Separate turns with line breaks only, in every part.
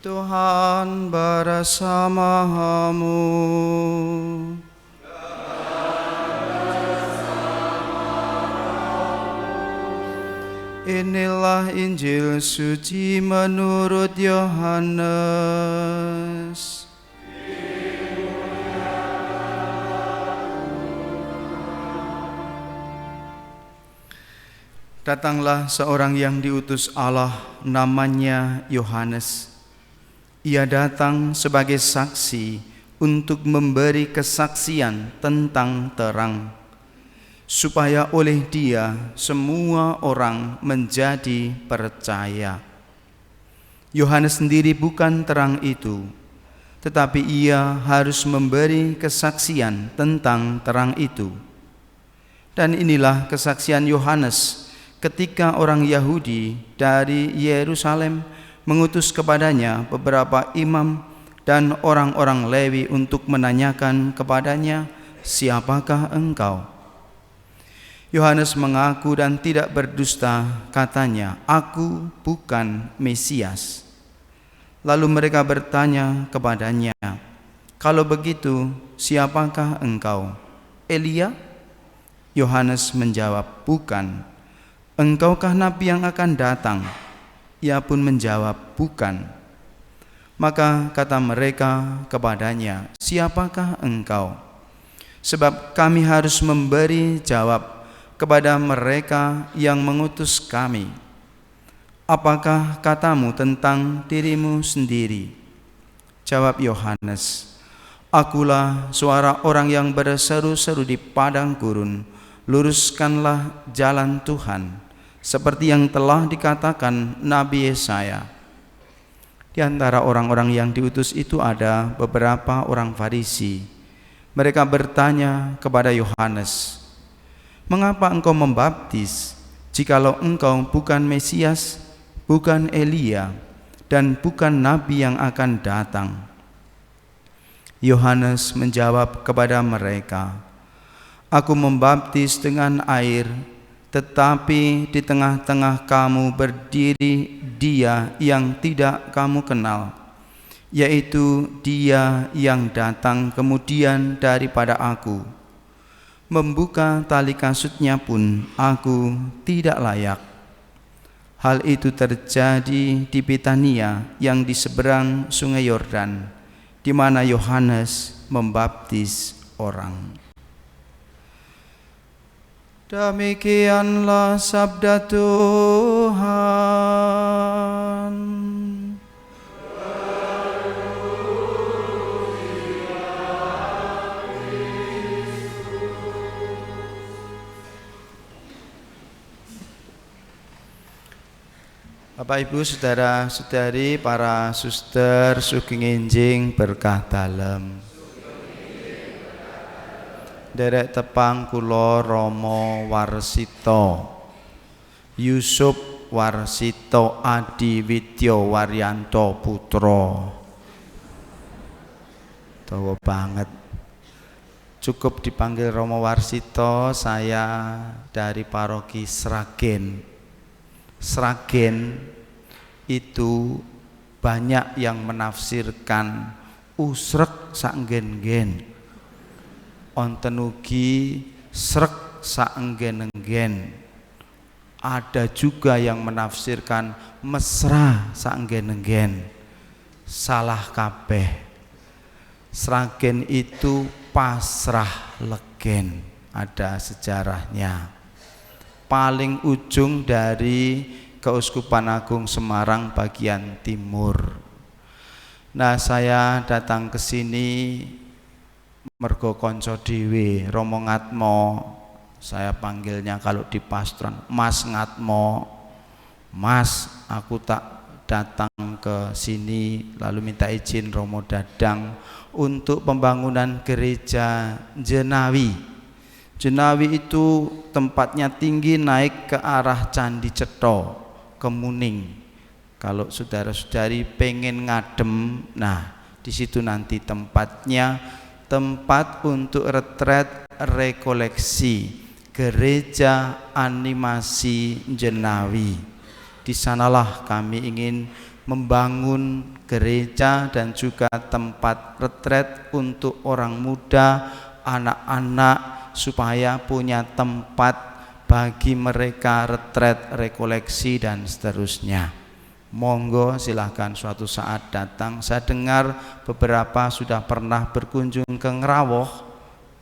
Tuhan bersamamu. Inilah Injil suci menurut Yohanes. Datanglah seorang yang diutus Allah, namanya Yohanes. Ia datang sebagai saksi untuk memberi kesaksian tentang terang, supaya oleh dia semua orang menjadi percaya. Yohanes sendiri bukan terang itu, tetapi ia harus memberi kesaksian tentang terang itu. Dan inilah kesaksian Yohanes ketika orang Yahudi dari Yerusalem mengutus kepadanya beberapa imam dan orang-orang Lewi untuk menanyakan kepadanya, "Siapakah engkau?" Yohanes mengaku dan tidak berdusta, katanya, "Aku bukan Mesias." Lalu mereka bertanya kepadanya, "Kalau begitu, siapakah engkau? Elia?" Yohanes menjawab, "Bukan." "Engkaukah nabi yang akan datang?" Ia pun menjawab, "Bukan." Maka kata mereka kepadanya, "Siapakah engkau? Sebab kami harus memberi jawab kepada mereka yang mengutus kami. Apakah katamu tentang dirimu sendiri?" Jawab Yohanes, "Akulah suara orang yang berseru-seru di padang gurun, luruskanlah jalan Tuhan, seperti yang telah dikatakan Nabi Yesaya." Di antara orang-orang yang diutus itu ada beberapa orang Farisi. Mereka bertanya kepada Yohanes, "Mengapa engkau membaptis, jikalau engkau bukan Mesias, bukan Elia, dan bukan nabi yang akan datang?" Yohanes menjawab kepada mereka, "Aku membaptis dengan air, tetapi di tengah-tengah kamu berdiri Dia yang tidak kamu kenal, yaitu Dia yang datang kemudian daripada aku. Membuka tali kasutnya pun aku tidak layak." Hal itu terjadi di Betania yang di seberang sungai Yordan, di mana Yohanes membaptis orang. Demikianlah sabda Tuhan. Bapak Ibu, saudara-saudari, para suster sugeng enjing berkah dalem. Derek tepang kula Rama Warsita, Yusuf Warsita Adi Widya Waryanto Putra. Dawa banget. Cukup dipanggil Rama Warsita. Saya dari paroki Sragen. Sragen itu banyak yang menafsirkan usrek sak nggen-nggen, onten ugi srek sak enggen-enggen. Ada juga yang menafsirkan mesra sak enggen-enggen. Salah kabeh. Sragen itu pasrah legen, ada sejarahnya. Paling ujung dari Keuskupan Agung Semarang bagian timur. Nah, saya datang ke sini mergo konco dhewe Romo Ngatmo. Saya panggilnya kalau di pastoran Mas Ngatmo. "Mas, aku tak datang ke sini lalu minta izin Romo Dadang untuk pembangunan gereja Jenawi." Jenawi itu tempatnya tinggi, naik ke arah Candi Cetha, Kemuning. Kalau saudara-saudari pengen ngadem, nah di situ nanti tempatnya, tempat untuk retret rekoleksi, gereja animasi Jenawi. Di sanalah kami ingin membangun gereja dan juga tempat retret untuk orang muda, anak-anak, supaya punya tempat bagi mereka retret, rekoleksi dan seterusnya. Monggo silahkan suatu saat datang. Saya dengar beberapa sudah pernah berkunjung ke Ngrawuh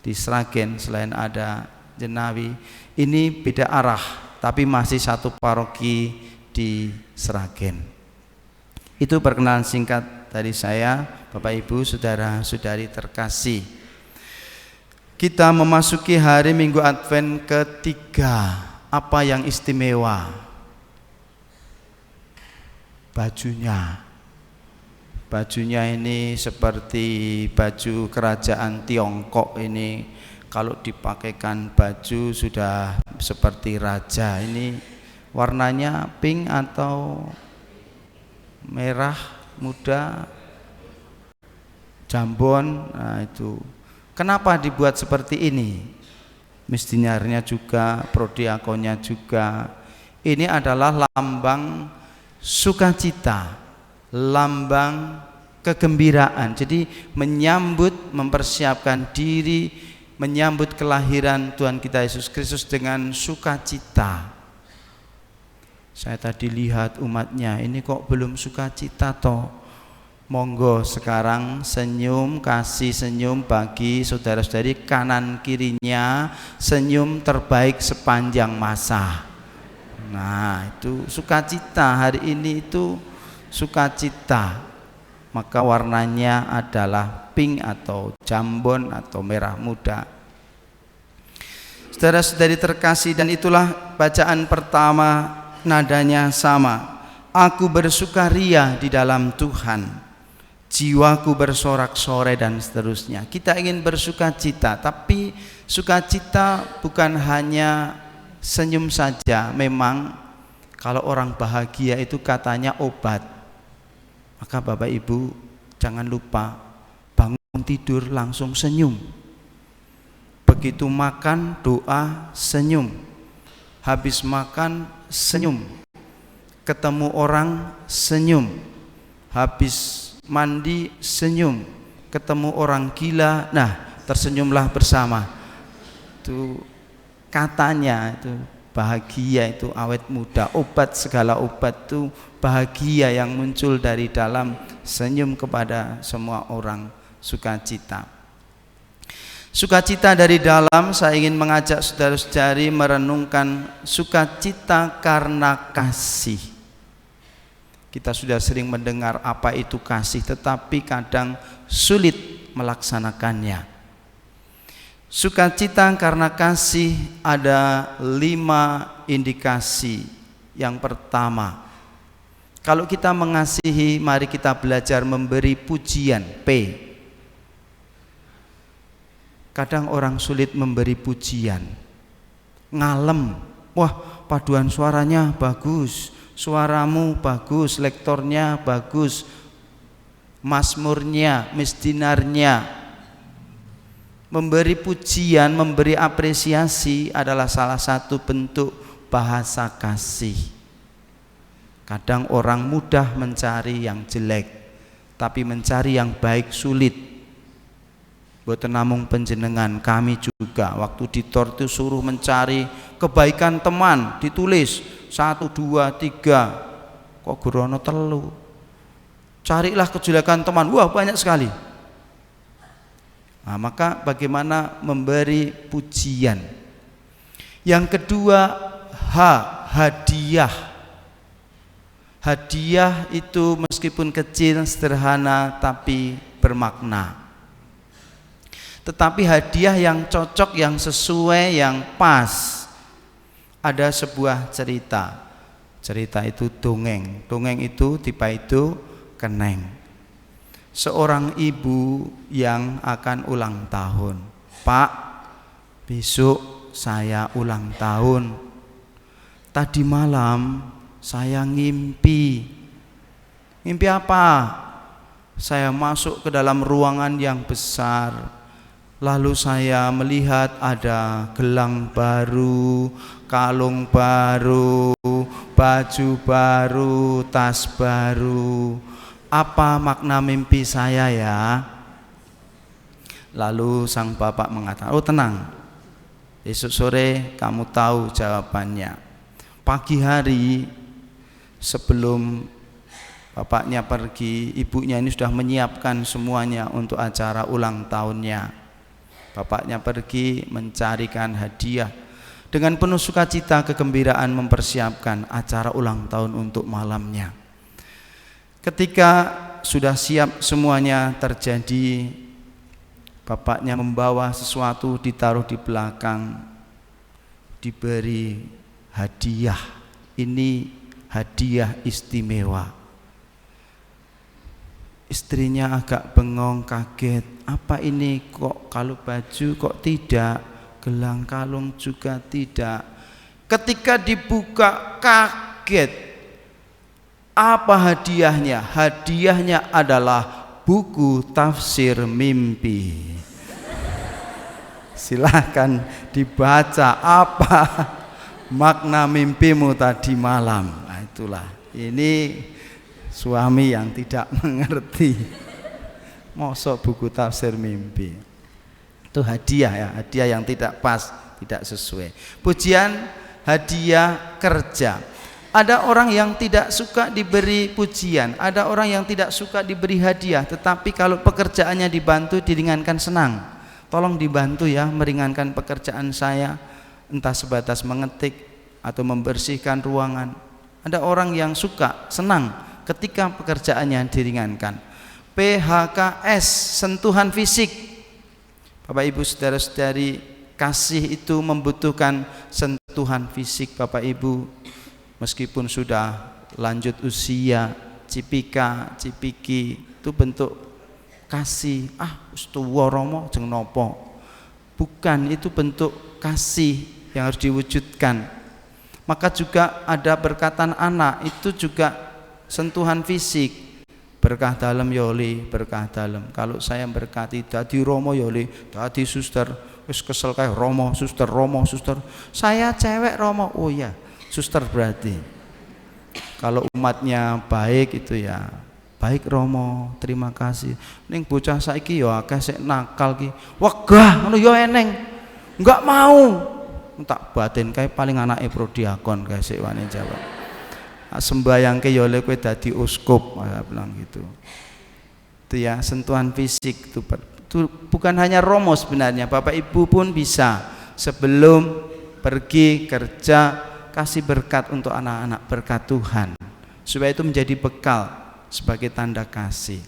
di Sragen, selain ada Jenawi. Ini beda arah, tapi masih satu paroki di Sragen. Itu perkenalan singkat dari saya, Bapak Ibu, saudara-saudari terkasih. Kita memasuki hari Minggu Advent ketiga. Apa yang istimewa? Bajunya ini seperti baju kerajaan Tiongkok ini. Kalau dipakaikan baju sudah seperti raja. Ini warnanya pink atau merah muda, jambon. Nah itu kenapa dibuat seperti ini? Mistinarnya juga, prodiakonnya juga. Ini adalah lambang sukacita, lambang kegembiraan. Jadi menyambut, mempersiapkan diri, menyambut kelahiran Tuhan kita Yesus Kristus dengan sukacita. Saya tadi lihat umatnya, ini kok belum sukacita toh. Monggo sekarang senyum, kasih senyum bagi saudara-saudari kanan kirinya, senyum terbaik sepanjang masa. Nah itu sukacita, hari ini itu sukacita. Maka warnanya adalah pink atau jambon atau merah muda. Saudara-saudari terkasih, dan itulah bacaan pertama, nadanya sama. Aku bersukaria di dalam Tuhan, jiwaku bersorak-sorai, dan seterusnya. Kita ingin bersukacita, tapi sukacita bukan hanya senyum saja. Memang kalau orang bahagia itu katanya obat. Maka Bapak Ibu jangan lupa bangun tidur langsung senyum. Begitu makan doa senyum. Habis makan senyum. Ketemu orang senyum. Habis mandi senyum. Ketemu orang gila, nah tersenyumlah bersama. Itu katanya itu bahagia, itu awet muda. Obat, segala obat itu bahagia yang muncul dari dalam senyum kepada semua orang, sukacita. Sukacita dari dalam, saya ingin mengajak saudara-saudari merenungkan sukacita karena kasih. Kita sudah sering mendengar apa itu kasih, tetapi kadang sulit melaksanakannya. Sukacita karena kasih ada 5 indikasi. Yang pertama, kalau kita mengasihi, mari kita belajar memberi pujian. P. Kadang orang sulit memberi pujian, ngalem. Wah, paduan suaranya bagus, suaramu bagus, lektornya bagus, mazmurnya, misdinarnya. Memberi pujian, memberi apresiasi adalah salah satu bentuk bahasa kasih. Kadang orang mudah mencari yang jelek, tapi mencari yang baik sulit. Boten namung panjenengan, kami juga waktu di TOR itu suruh mencari kebaikan teman, ditulis 1, 2, 3, kok gurono 3. Carilah kejelekan teman, wah banyak sekali. Nah, maka bagaimana memberi pujian? Yang kedua, hadiah. Hadiah itu meskipun kecil, sederhana, tapi bermakna. Tetapi hadiah yang cocok, yang sesuai, yang pas. Ada sebuah cerita. Cerita itu dongeng. Dongeng itu tiba itu keneng. Seorang ibu yang akan ulang tahun. Pak, besok saya ulang tahun. Tadi malam saya ngimpi. Ngimpi apa? Saya masuk ke dalam ruangan yang besar. Lalu saya melihat ada gelang baru, kalung baru, baju baru, tas baru. apa makna mimpi saya ya? Lalu sang bapak mengatakan, oh tenang, esok sore kamu tahu jawabannya. Pagi hari sebelum bapaknya pergi, ibunya ini sudah menyiapkan semuanya untuk acara ulang tahunnya. Bapaknya pergi mencarikan hadiah. Dengan penuh sukacita kegembiraan mempersiapkan acara ulang tahun untuk malamnya. Ketika sudah siap semuanya terjadi, bapaknya membawa sesuatu ditaruh di belakang, diberi hadiah. Ini hadiah istimewa. Istrinya agak bengong, kaget. Apa ini, kok kalau baju kok tidak? Gelang kalung juga tidak. Ketika dibuka kaget. Apa hadiahnya? Hadiahnya adalah buku tafsir mimpi. Silahkan dibaca apa makna mimpimu tadi malam. Nah, itulah. Ini suami yang tidak mengerti. Mosok buku tafsir mimpi. Itu hadiah ya, hadiah yang tidak pas, tidak sesuai. Pujian, hadiah, kerja. Ada orang yang tidak suka diberi pujian, ada orang yang tidak suka diberi hadiah, tetapi kalau pekerjaannya dibantu, diringankan, senang. Tolong dibantu ya, meringankan pekerjaan saya, entah sebatas mengetik atau membersihkan ruangan. Ada orang yang suka, senang ketika pekerjaannya diringankan. PHKS, sentuhan fisik. Bapak Ibu saudara-saudari, kasih itu membutuhkan sentuhan fisik. Bapak Ibu meskipun sudah lanjut usia, cipika, cipiki, itu bentuk kasih. Wis tuwa Rama jeng nopo. Bukan, itu bentuk kasih yang harus diwujudkan. Maka juga ada berkatan anak, itu juga sentuhan fisik. Berkah dalam yoli, berkah dalam. Kalau saya berkati dadi Romo yoli, dadi suster, wis kesel kayak Romo, suster, Romo, suster. Saya cewek Romo, oh ya, suster berarti. Kalau umatnya baik itu ya, baik Romo, terima kasih. Ning bocah saiki ya akeh sik nakal ki. Wegah ngono ya eneng. Enggak mau. Tak batin kae paling anake prodiakon kae sik wani jawab. Sembayang ke yole kue dadi uskup, saya bilang gitu. Itu ya, sentuhan fisik itu bukan hanya Romo sebenarnya, Bapak Ibu pun bisa sebelum pergi kerja kasih berkat untuk anak-anak, berkat Tuhan, supaya itu menjadi bekal sebagai tanda kasih.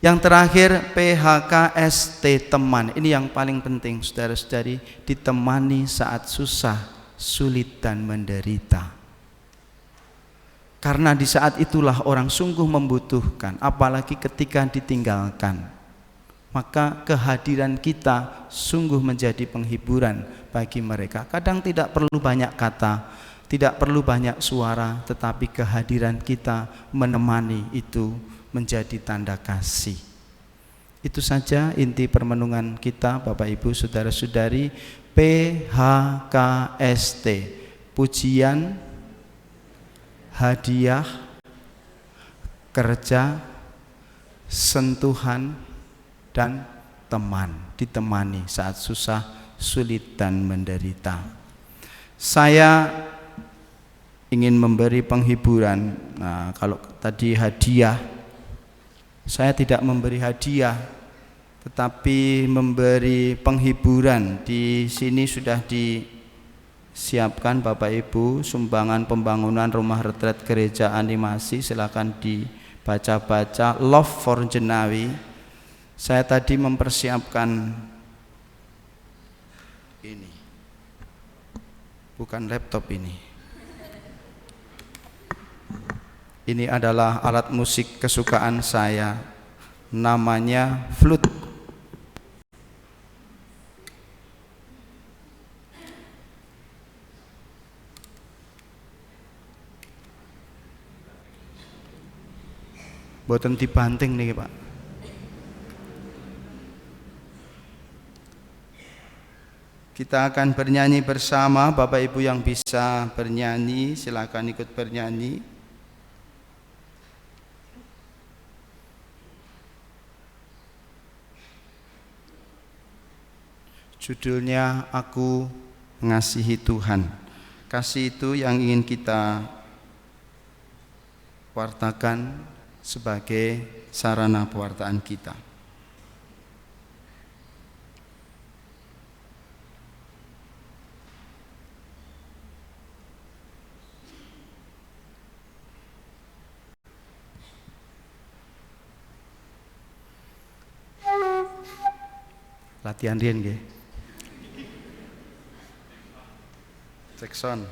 Yang terakhir PHKST, teman. Ini yang paling penting, saudara-saudari, ditemani saat susah, sulit dan menderita. Karena di saat itulah orang sungguh membutuhkan, apalagi ketika ditinggalkan. Maka kehadiran kita sungguh menjadi penghiburan bagi mereka. Kadang tidak perlu banyak kata, tidak perlu banyak suara, tetapi kehadiran kita menemani itu menjadi tanda kasih. Itu saja inti permenungan kita, Bapak Ibu saudara-saudari. PHKST, pujian, hadiah, kerja, sentuhan, dan teman. Ditemani saat susah, sulit, dan menderita. Saya ingin memberi penghiburan. Nah, kalau tadi hadiah, saya tidak memberi hadiah, tetapi memberi penghiburan. Di sini sudah disiapkan Bapak Ibu sumbangan pembangunan rumah retret gereja animasi, silakan dibaca-baca. Love for Jenawi. Saya tadi mempersiapkan ini, bukan laptop ini. Ini adalah alat musik kesukaan saya, namanya flute. Boten dibanting nih Pak. Kita akan bernyanyi bersama. Bapak Ibu yang bisa bernyanyi silakan ikut bernyanyi. Judulnya Aku Mengasihi Tuhan. Kasih itu yang ingin kita wartakan sebagai sarana pewartaan kita. Latihan riyen nggih. Cek sound.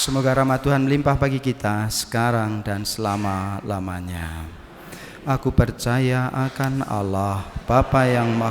Semoga rahmat Tuhan melimpah bagi kita sekarang dan selama-lamanya. Aku percaya akan Allah, Bapa yang Maha